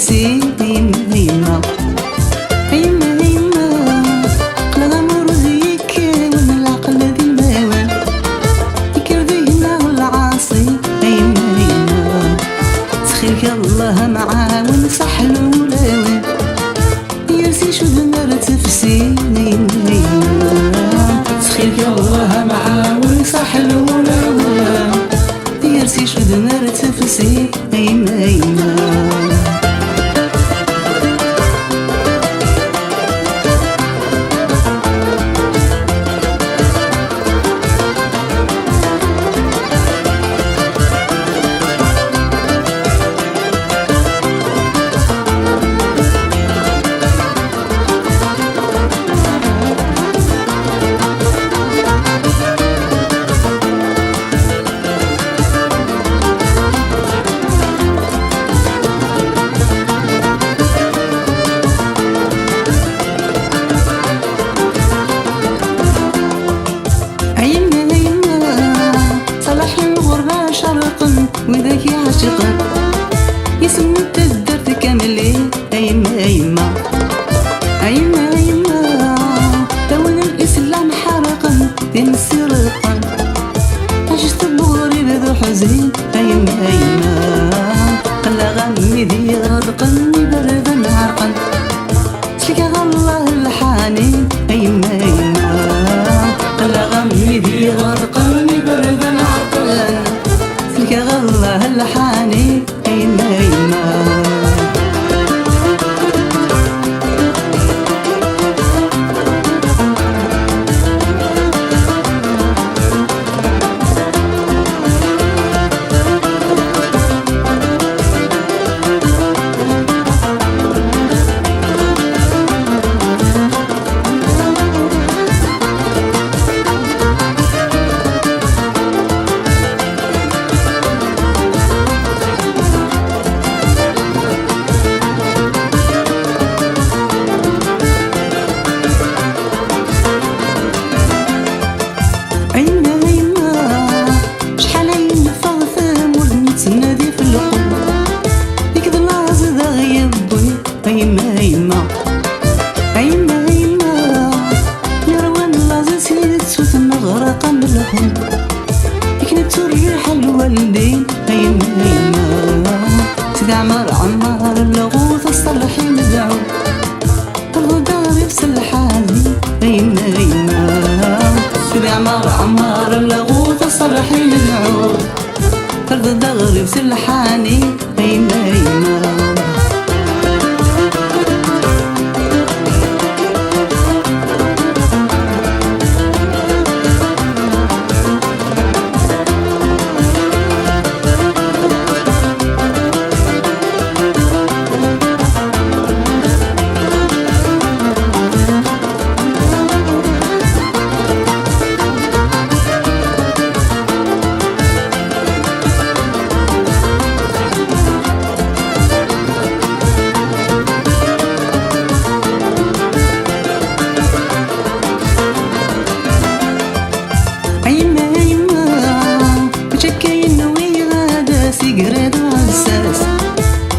تفسي يما يما يما قلغ مرزيك ومن العقل ذي الموال يكردينا العاصي يما يما تخيلك الله معاه ونسحلو لاوي يرسي شو دمر تفسي يما يما تخيلك الله معاه ونسحلو لاوي يرسي شو دمر تفسي يما يما وذاك عاشق يسمى الدرد كامل يما يما يما يما لون الإسلام حرقا تنسي رقا عشت بغريب ذو حزين يما يما قلا غمي ذي غرقا بردا عرقا تلقى الله الحنين يما يما قلا غمي ذي غرقا بردا عرقا تلقى الله الحنين يما يما يما يما يما يما يروان لازم سيدة سوث مغرقا بالحب يكنت الريح الوالدين يما يما سيد عمار عمار اللغوث الصالحين ندعو الغدار يفسل حالي يما يما سيد عمار عمار اللغوث الصالحين ندعو الغدار يفسل حالي يما يما قريب عساس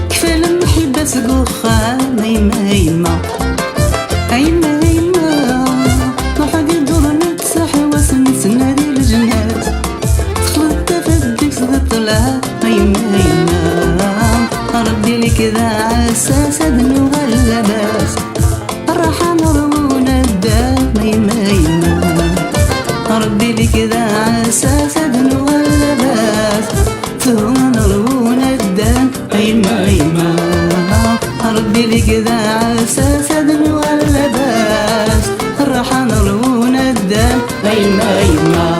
كفال المحبة سقوخا يما يما يما يما وحق الدور نتسح وسنسنا دي الجنات تخلط تفدك تطلع يما يما ردي لي كذا عساس ادنو غلباس الراحة نروون الدام يما يما ردي لي كذا عساس ادنو غلباس نروون الدم يما يما ردي لي كذا عساس ادن ولا باس الراحة نروون الدم يما يما